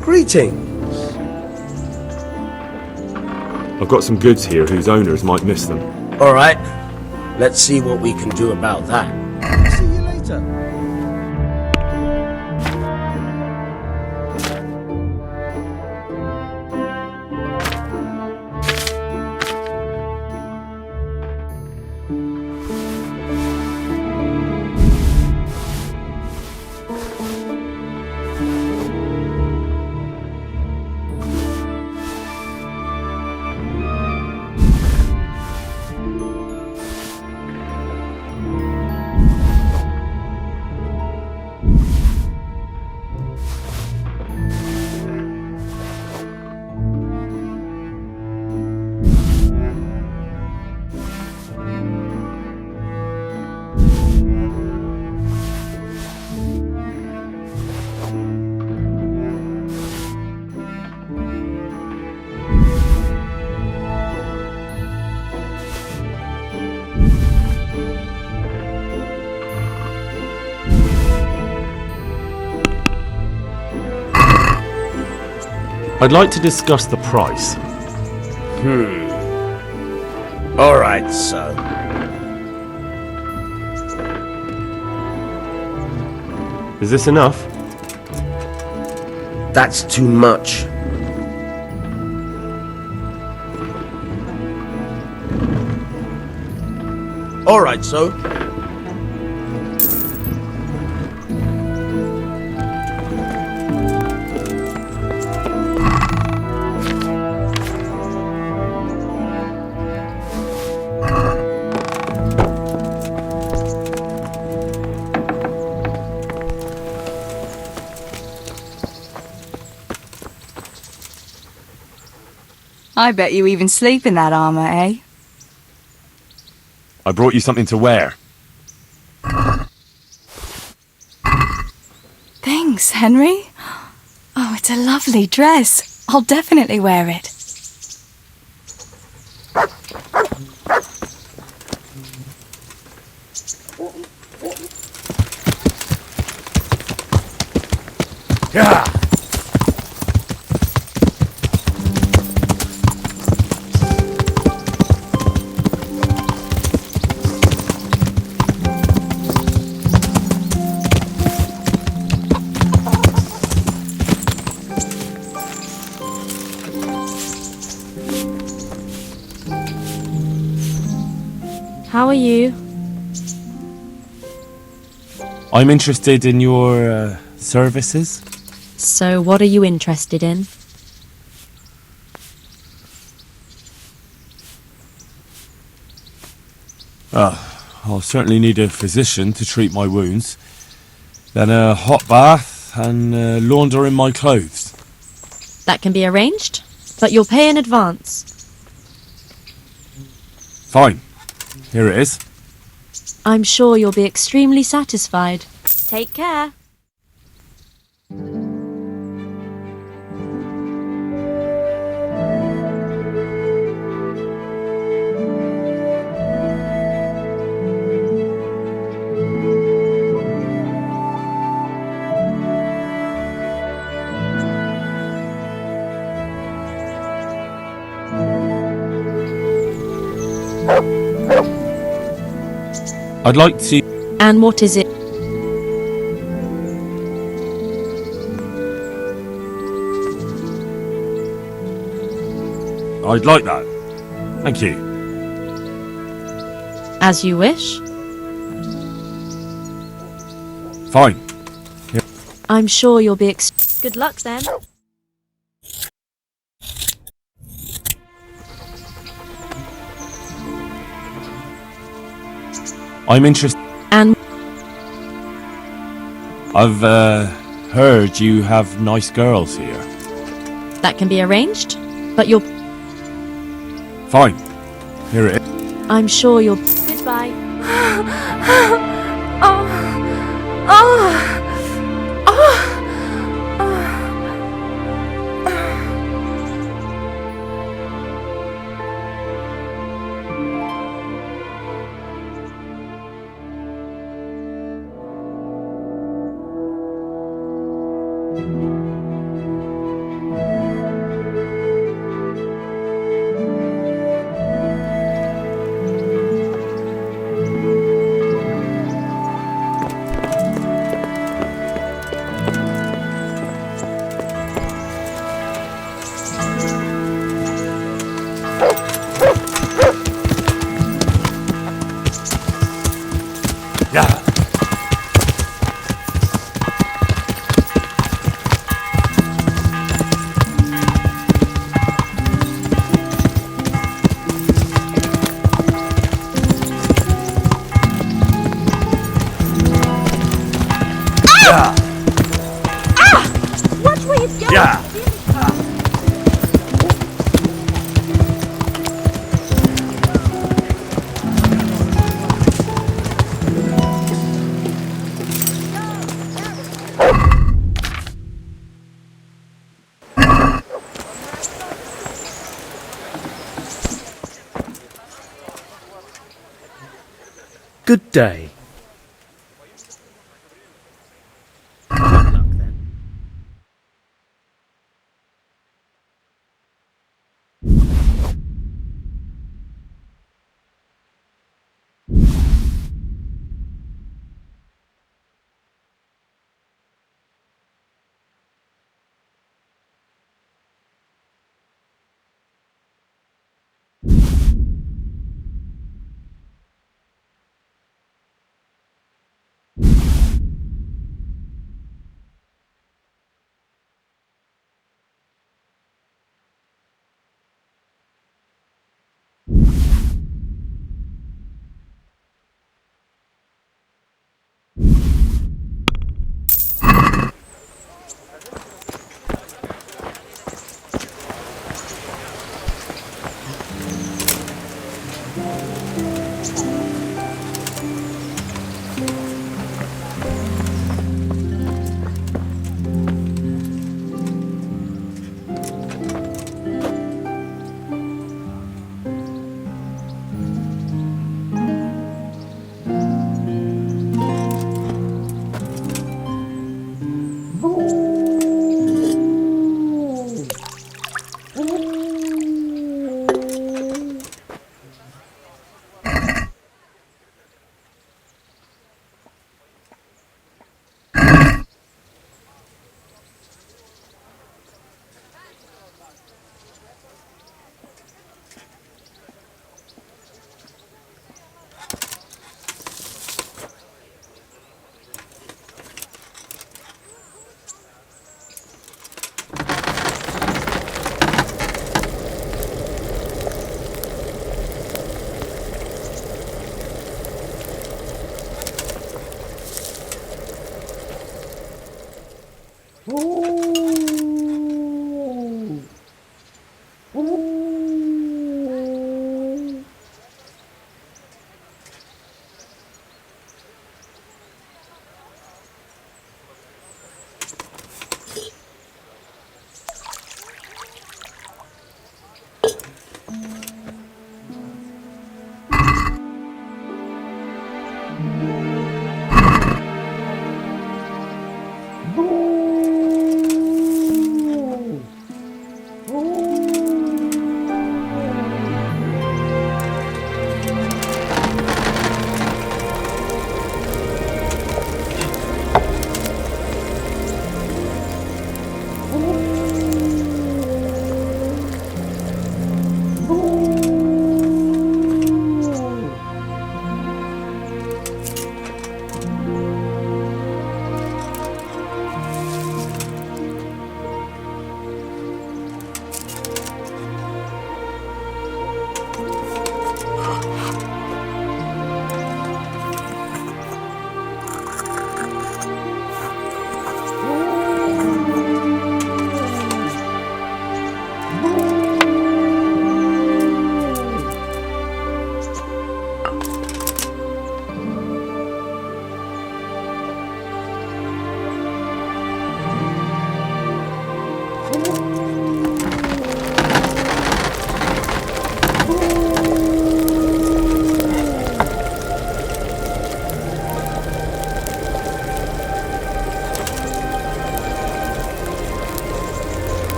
Greetings. I've got some goods here whose owners might miss them. All right. Let's see what we can do about that. See you later. I'd like to discuss the price. All right, so. Is this enough? That's too much. All right, so. I bet you even sleep in that armour, eh? I brought you something to wear. Thanks, Henry. Oh, it's a lovely dress. I'll definitely wear it. Yeah. How are you? I'm interested in your services. So what are you interested in? I'll certainly need a physician to treat my wounds. Then a hot bath and laundering my clothes. That can be arranged, but you'll pay in advance. Fine. Here it is. I'm sure you'll be extremely satisfied. Take care. I'd like to... And what is it? I'd like that. Thank you. As you wish. Fine. Here. I'm sure you'll be good luck then. I'm interested... And I've heard you have nice girls here. that can be arranged, but you'll... Fine. Here it is. I'm sure you'll... Goodbye. Oh. Watch where you're going! Yeah. Good day. Good luck then.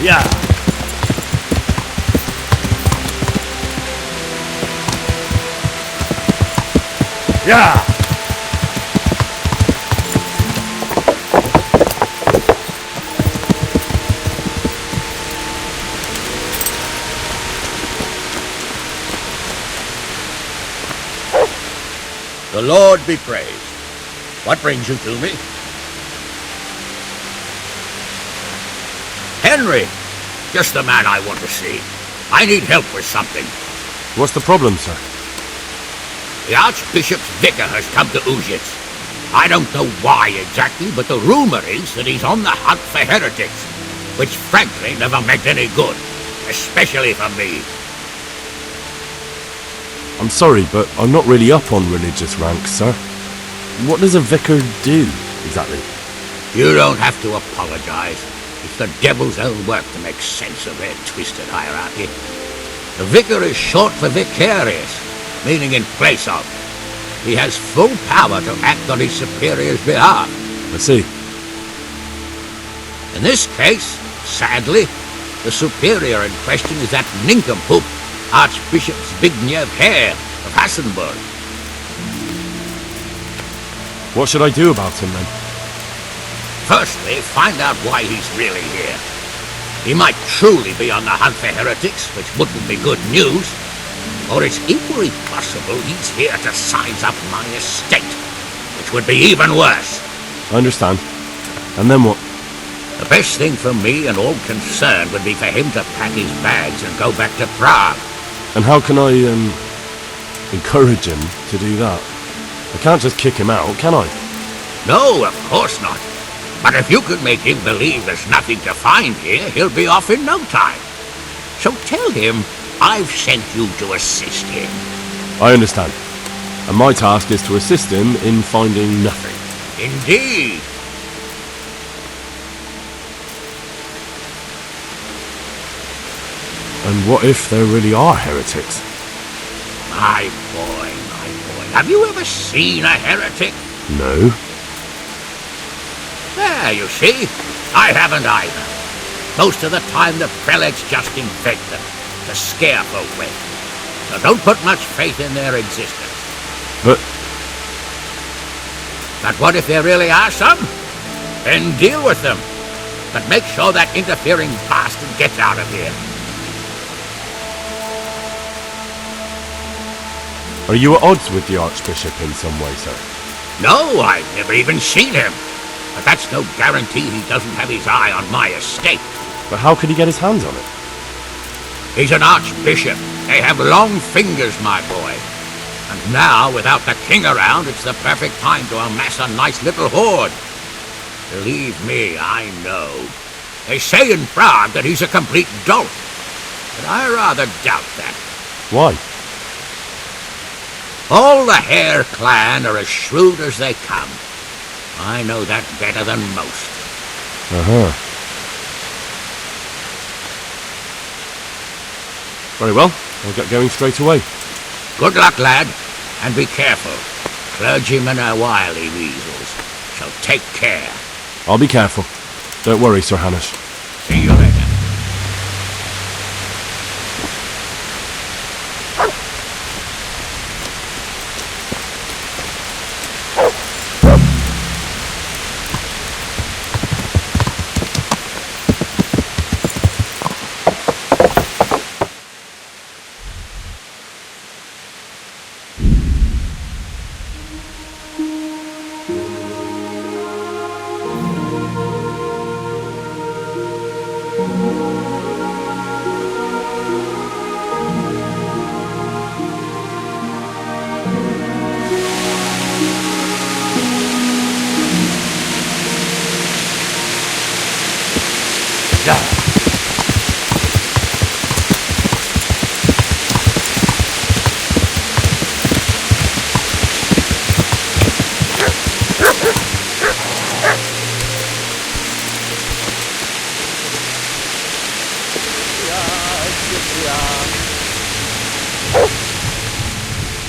Yeah. Yeah. The Lord be praised. What brings you to me? Henry! Just the man I want to see. I need help with something. What's the problem, sir? The Archbishop's vicar has come to Uzhitz. I don't know why exactly, but the rumor is that he's on the hunt for heretics, which frankly never meant any good, especially for me. I'm sorry, but I'm not really up on religious ranks, sir. What does a vicar do, exactly? You don't have to apologize. It's the devil's own work to make sense of their twisted hierarchy. The vicar is short for vicarious, meaning in place of. He has full power to act on his superior's behalf. I see. In this case, sadly, the superior in question is that nincompoop, Archbishop Zbigniew Hare of Hassenburg. What should I do about him, then? Firstly, find out why he's really here. He might truly be on the hunt for heretics, which wouldn't be good news. Or it's equally possible he's here to size up my estate, which would be even worse. I understand. And then what? The best thing for me and all concerned would be for him to pack his bags and go back to Prague. And how can I, encourage him to do that? I can't just kick him out, can I? No, of course not. But if you could make him believe there's nothing to find here, he'll be off in no time. So tell him I've sent you to assist him. I understand. And my task is to assist him in finding nothing. Indeed. And what if there really are heretics? My boy. Have you ever seen a heretic? No. There, you see. I haven't either. Most of the time the prelates just invent them to scare folk with. So don't put much faith in their existence. But what if there really are some? Then deal with them. But make sure that interfering bastard gets out of here. are you at odds with the Archbishop in some way, sir? No, I've never even seen him. But that's no guarantee he doesn't have his eye on my estate. But how could he get his hands on it? He's an archbishop. They have long fingers, my boy. And now, without the king around, it's the perfect time to amass a nice little hoard. Believe me, I know. They say in Prague that he's a complete dolt. But I rather doubt that. Why? All the Hare clan are as shrewd as they come. I know that better than most. Very well. I'll get going straight away. Good luck, lad, and be careful. Clergymen are wily weasels, so take care. I'll be careful. Don't worry, Sir Hamish. See you later.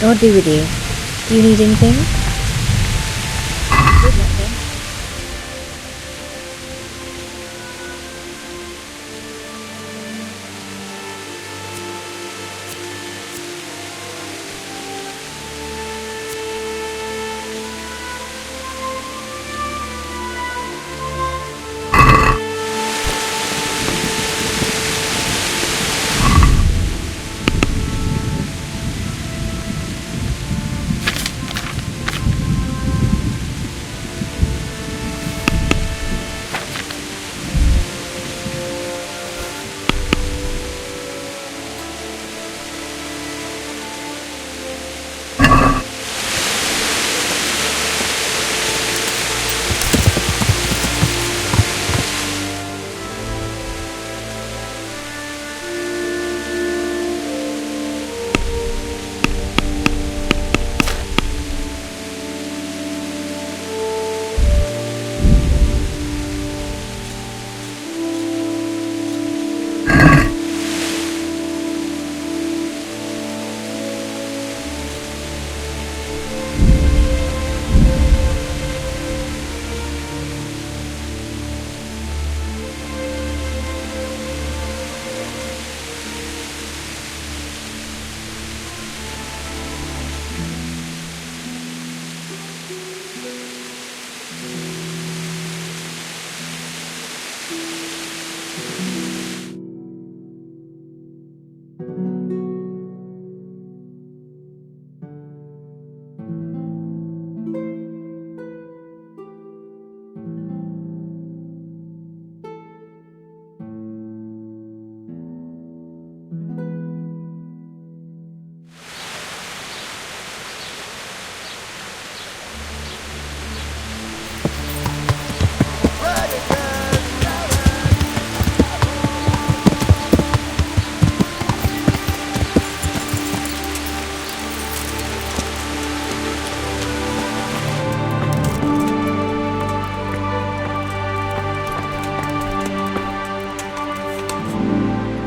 God be with you. Do you need anything? Good luck then.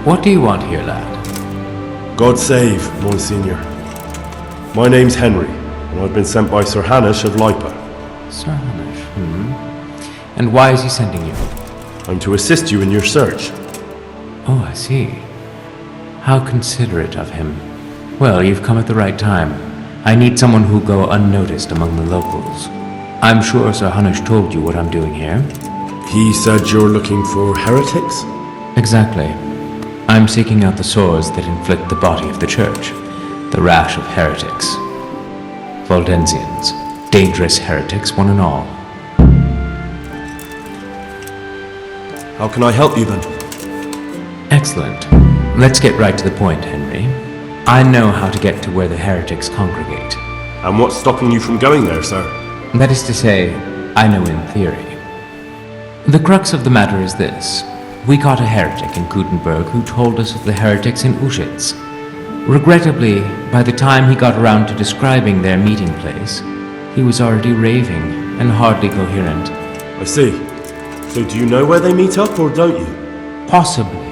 What do you want here, lad? God save, Monsignor. My name's Henry, and I've been sent by Sir Hanish of Lipa. Sir Hamish, And why is he sending you? I'm to assist you in your search. Oh, I see. How considerate of him. Well, you've come at the right time. I need someone who'll go unnoticed among the locals. I'm sure Sir Hanish told you what I'm doing here. He said you're looking for heretics? Exactly. I'm seeking out the sores that inflict the body of the church. The rash of heretics. Waldensians. Dangerous heretics, one and all. How can I help you then? Excellent. Let's get right to the point, Henry. I know how to get to where the heretics congregate. And what's stopping you from going there, sir? That is to say, I know in theory. The crux of the matter is this. We caught a heretic in Gutenberg who told us of the heretics in Uschitz. Regrettably, by the time he got around to describing their meeting place, he was already raving and hardly coherent. I see. So do you know where they meet up, or don't you? Possibly.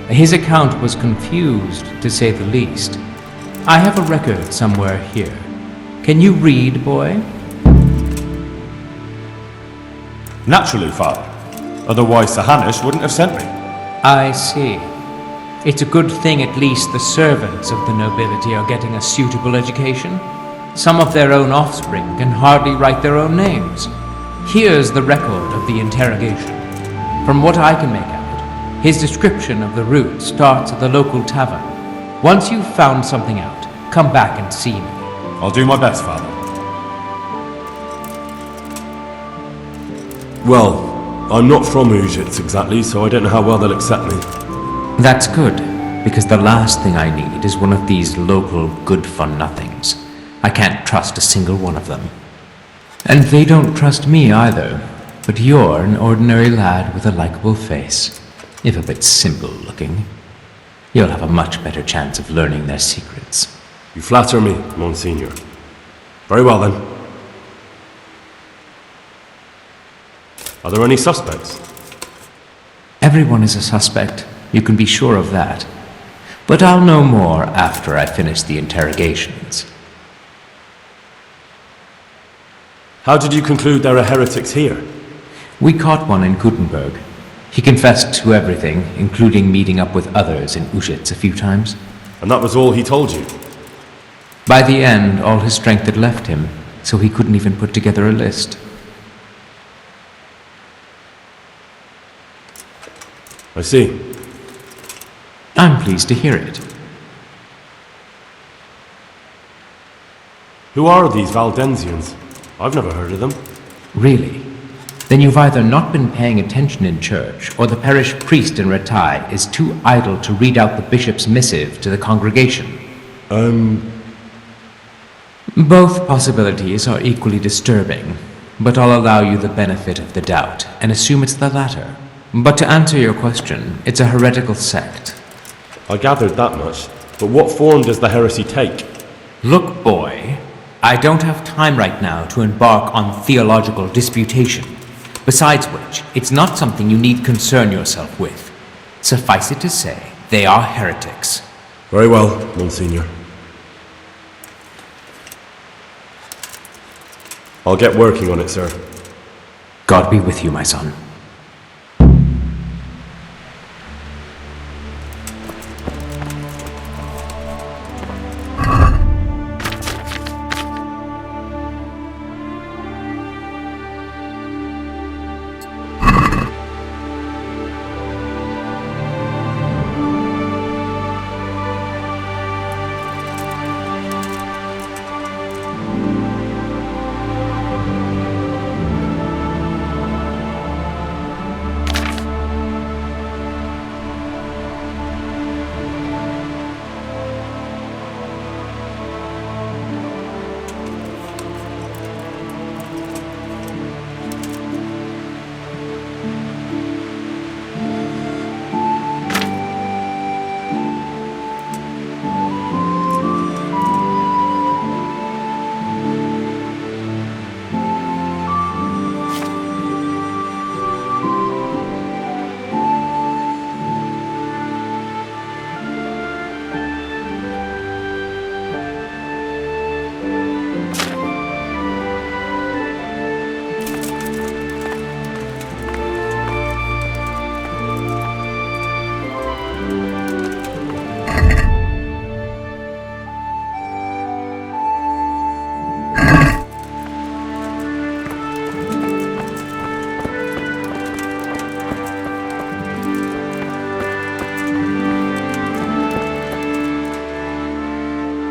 His account was confused, to say the least. I have a record somewhere here. Can you read, boy? Naturally, Father. Otherwise Sir Hanish wouldn't have sent me. I see. It's a good thing at least the servants of the nobility are getting a suitable education. Some of their own offspring can hardly write their own names. Here's the record of the interrogation. From what I can make out, his description of the route starts at the local tavern. Once you've found something out, come back and see me. I'll do my best, Father. Well, I'm not from Ujits exactly, so I don't know how well they'll accept me. That's good, because the last thing I need is one of these local good-for-nothings. I can't trust a single one of them. And they don't trust me either, but you're an ordinary lad with a likable face, if a bit simple-looking. You'll have a much better chance of learning their secrets. You flatter me, Monsignor. Very well then. Are there any suspects? Everyone is a suspect, you can be sure of that. But I'll know more after I finish the interrogations. How did you conclude there are heretics here? We caught one in Gutenberg. He confessed to everything, including meeting up with others in Ujits a few times. And that was all he told you? By the end, all his strength had left him, so he couldn't even put together a list. I see. I'm pleased to hear it. Who are these Valdensians? I've never heard of them. Really? Then you've either not been paying attention in church, or the parish priest in Ratai is too idle to read out the bishop's missive to the congregation. Both possibilities are equally disturbing, but I'll allow you the benefit of the doubt and assume it's the latter. But to answer your question, it's a heretical sect. I gathered that much, but what form does the heresy take? Look, boy, I don't have time right now to embark on theological disputation. Besides which, it's not something you need concern yourself with. Suffice it to say, they are heretics. Very well, Monsignor. I'll get working on it, sir. God be with you, my son.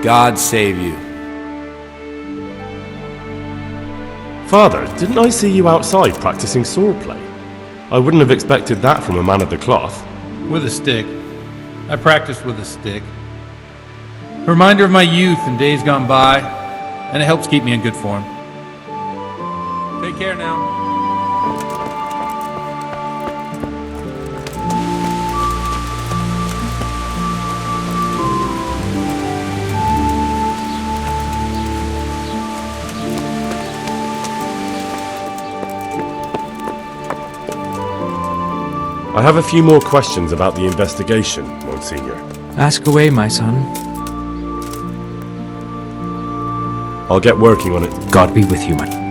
God save you. Father, didn't I see you outside practicing swordplay? I wouldn't have expected that from a man of the cloth. With a stick. I practiced with a stick. A reminder of my youth and days gone by, and it helps keep me in good form. Take care now. I have a few more questions about the investigation, Monsignor. Ask away, my son. I'll get working on it. God be with you, my...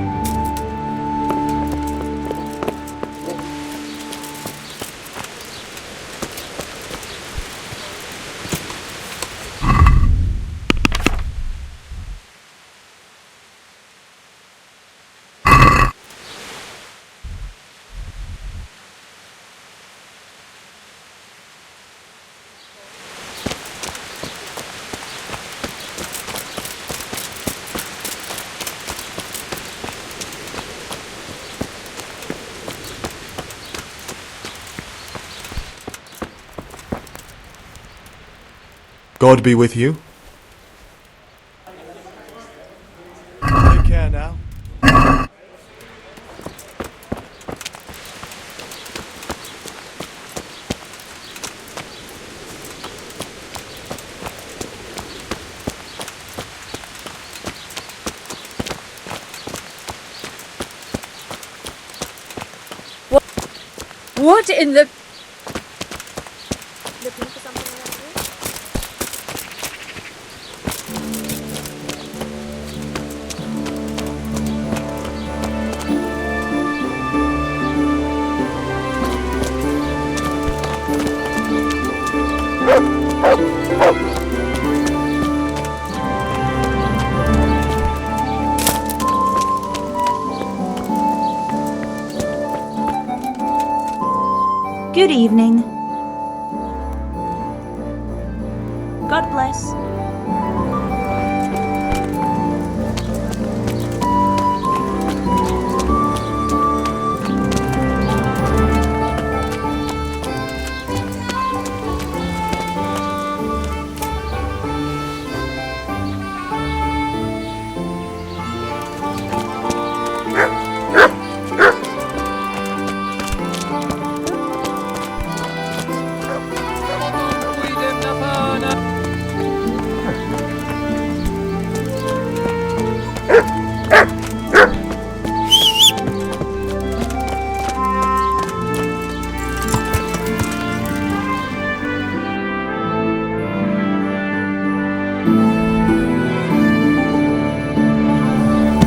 God be with you. Take care now. What in the... Good evening. God bless.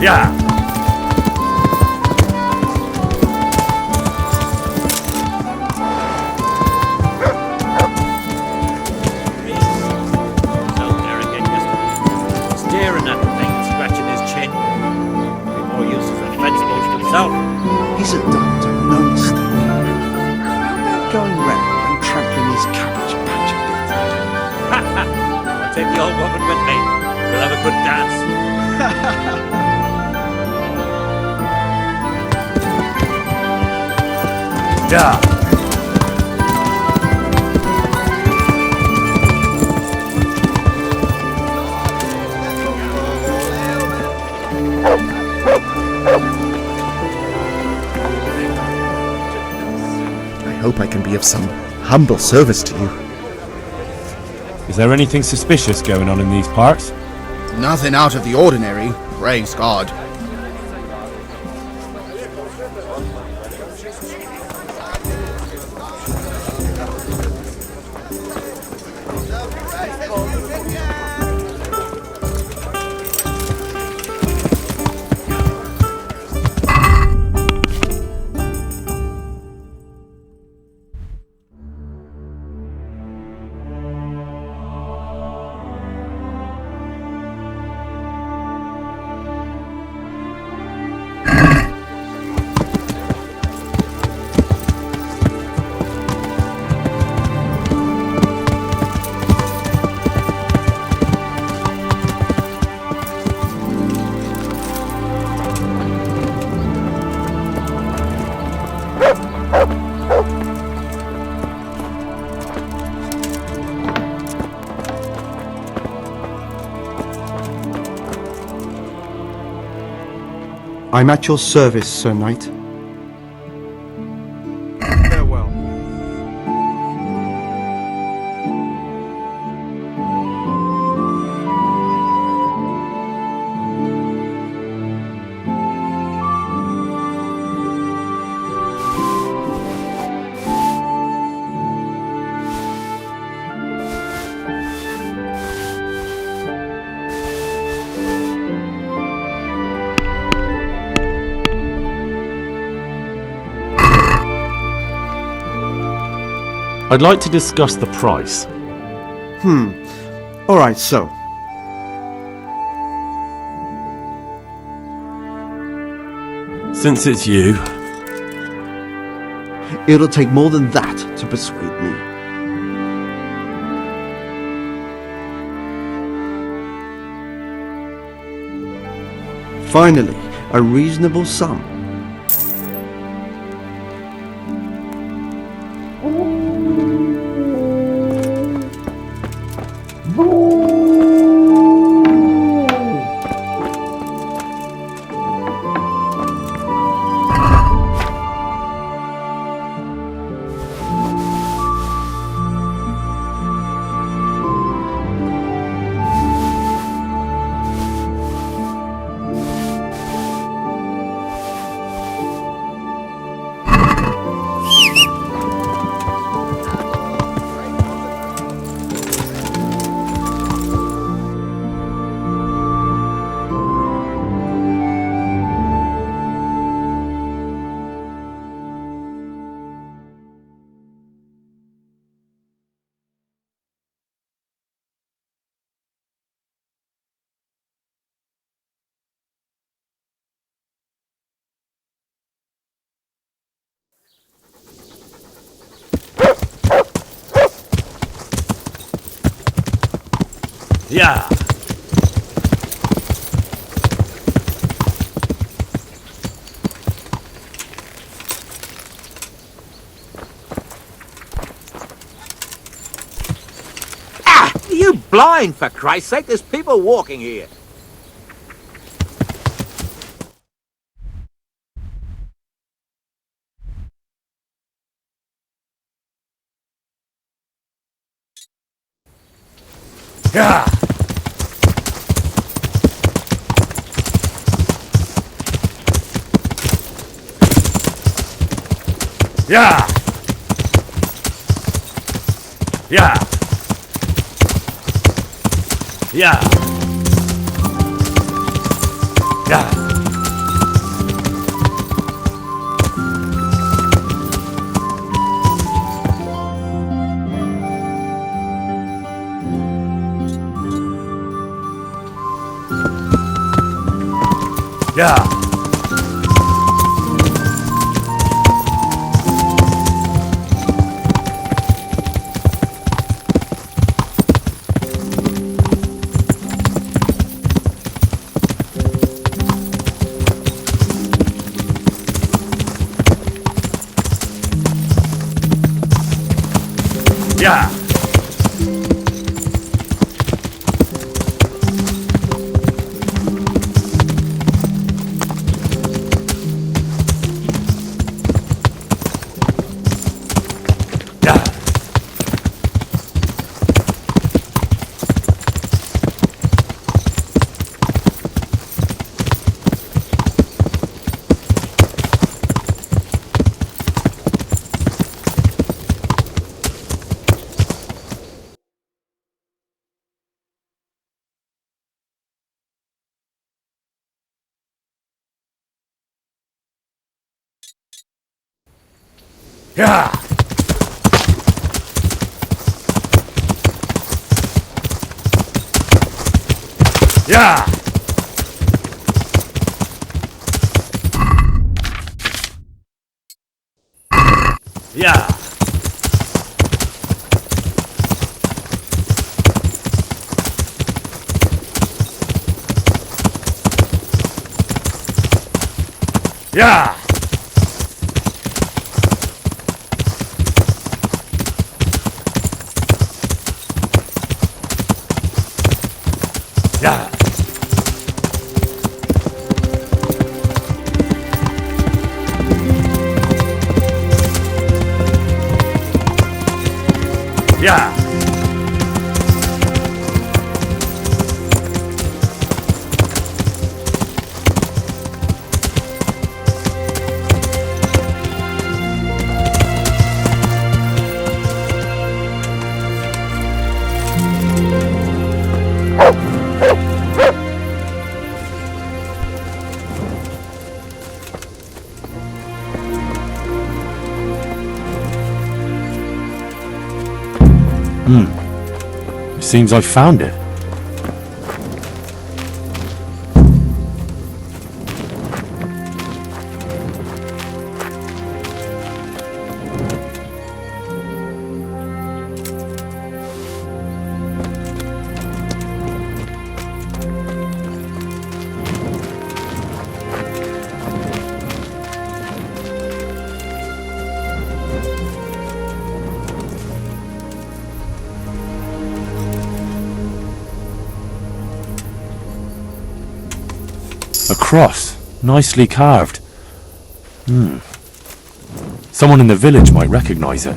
Yeah. Staring at the thing, scratching his chin. More use as a fence post himself. He's a doctor, no mistake. How about going round and trampling his cabbage patch a bit? I'll take the old woman with me. We'll have a good dance. Yeah. I hope I can be of some humble service to you. Is there anything suspicious going on in these parts? Nothing out of the ordinary, praise God. I'm at your service, Sir Knight. Farewell. I'd like to discuss the price. Alright, so. Since it's you, It'll take more than that to persuade me. Finally, a reasonable sum. yeah. Ah! Are you blind, for Christ's sake? There's people walking here. Yeah. Yeah. Yeah. Yeah. Yeah. Yeah. Yeah. Yeah. Yeah. Yeah. Yeah. Yeah. Yeah. It seems I found it. A cross, nicely carved. Someone in the village might recognize it.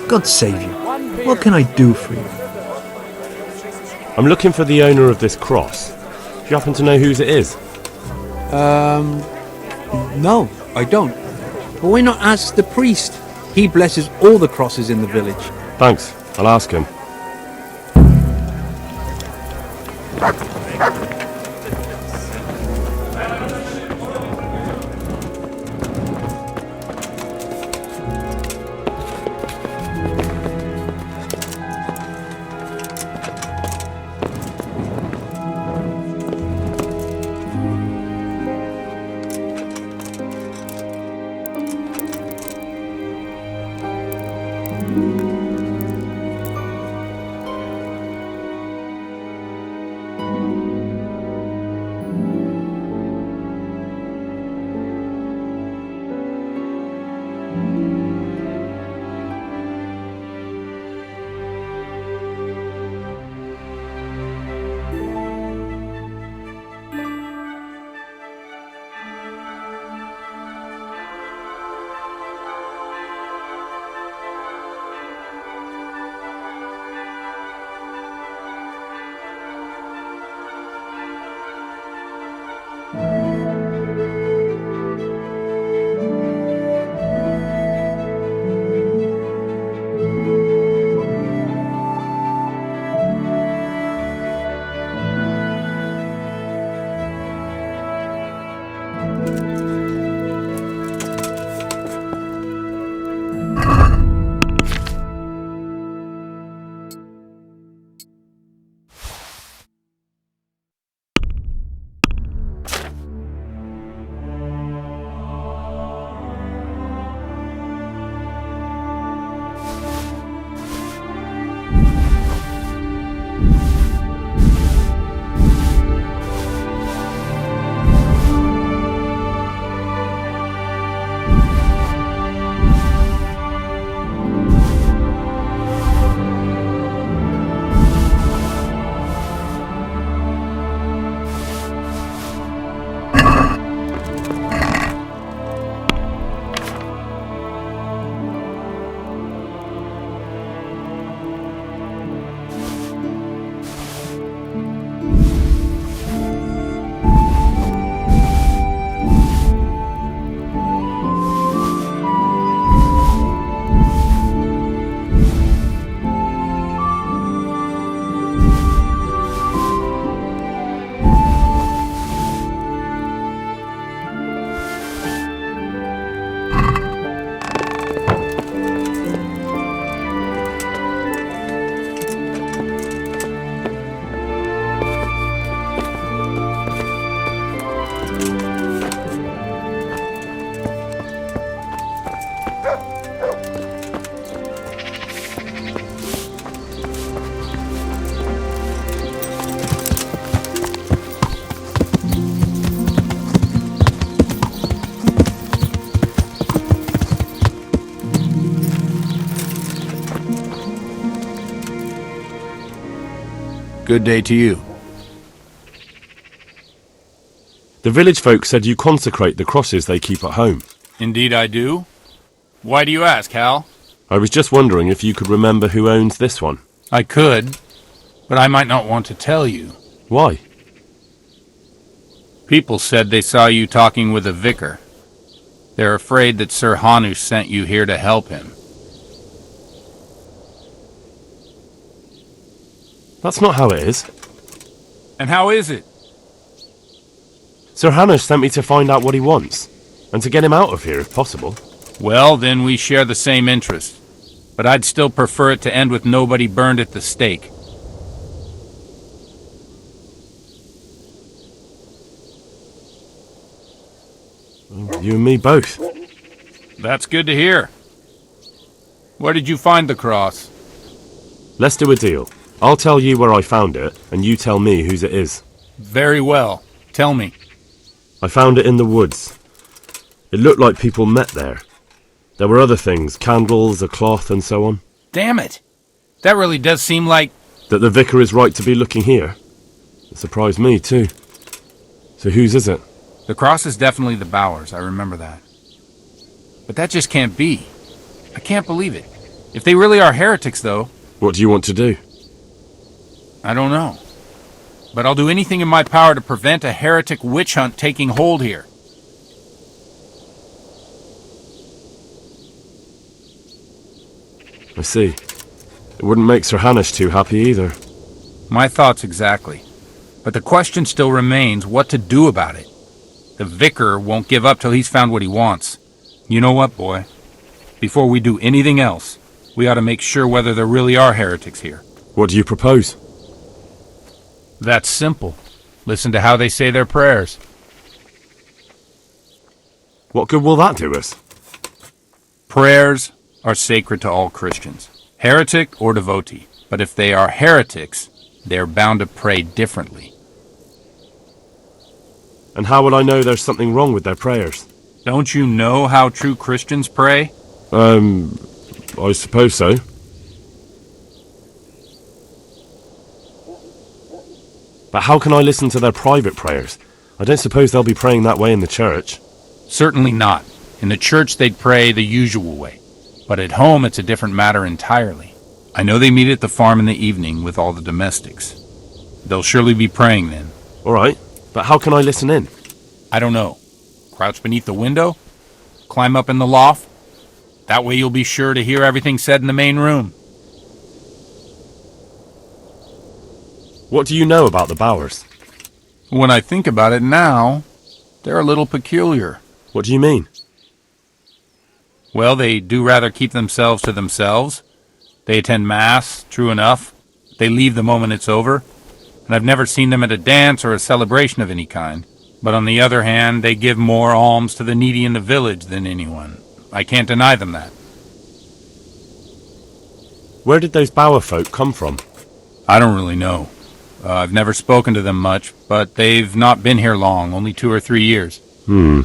God save you. What can I do for you? I'm looking for the owner of this cross. Do you happen to know whose it is? No, I don't. But why not ask the priest? He blesses all the crosses in the village. Thanks, I'll ask him. Good day to you. The village folk said you consecrate the crosses they keep at home. Indeed I do. Why do you ask, Hal? I was just wondering if you could remember who owns this one. I could, but I might not want to tell you. Why? People said they saw you talking with a vicar. They're afraid that Sir Hanush sent you here to help him. That's not how it is. And how is it? Sir Hanush sent me to find out what he wants, and to get him out of here if possible. Well, then we share the same interest. But I'd still prefer it to end with nobody burned at the stake. You and me both. That's good to hear. Where did you find the cross? Let's do a deal. I'll tell you where I found it, and you tell me whose it is. Very well. Tell me. I found it in the woods. It looked like people met there. There were other things, candles, a cloth, and so on. Damn it! That really does seem like... That the vicar is right to be looking here? It surprised me, too. So whose is it? The cross is definitely the Bowers, I remember that. But that just can't be. I can't believe it. If they really are heretics, though... What do you want to do? I don't know. But I'll do anything in my power to prevent a heretic witch hunt taking hold here. I see. It wouldn't make Sir Hanush too happy either. My thoughts exactly. But the question still remains what to do about it. The vicar won't give up till he's found what he wants. You know what, boy? Before we do anything else, we ought to make sure whether there really are heretics here. What do you propose? That's simple. Listen to how they say their prayers. What good will that do us? Prayers are sacred to all Christians, heretic or devotee. But if they are heretics, they are bound to pray differently. And how will I know there's something wrong with their prayers? Don't you know how true Christians pray? I suppose so. But how can I listen to their private prayers? I don't suppose they'll be praying that way in the church. Certainly not. In the church they'd pray the usual way. But at home it's a different matter entirely. I know they meet at the farm in the evening with all the domestics. They'll surely be praying then. All right, but how can I listen in? I don't know. Crouch beneath the window? Climb up in the loft? That way you'll be sure to hear everything said in the main room. What do you know about the Bowers? When I think about it now, they're a little peculiar. What do you mean? Well, they do rather keep themselves to themselves. They attend Mass, true enough. They leave the moment it's over. And I've never seen them at a dance or a celebration of any kind. But on the other hand, they give more alms to the needy in the village than anyone. I can't deny them that. Where did those Bower folk come from? I don't really know. I've never spoken to them much, but they've not been here long, only 2 or 3 years. And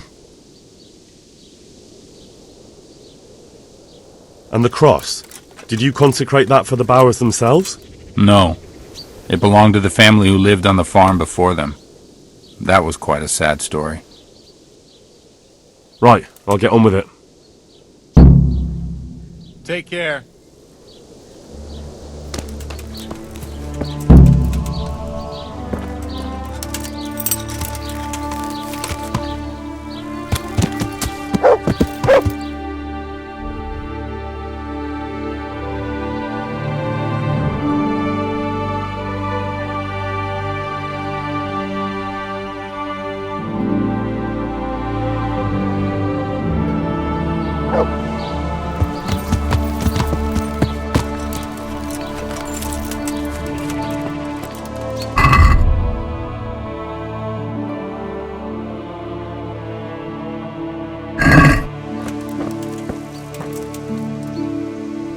the cross? Did you consecrate that for the Bowers themselves? No. It belonged to the family who lived on the farm before them. That was quite a sad story. Right, I'll get on with it. Take care.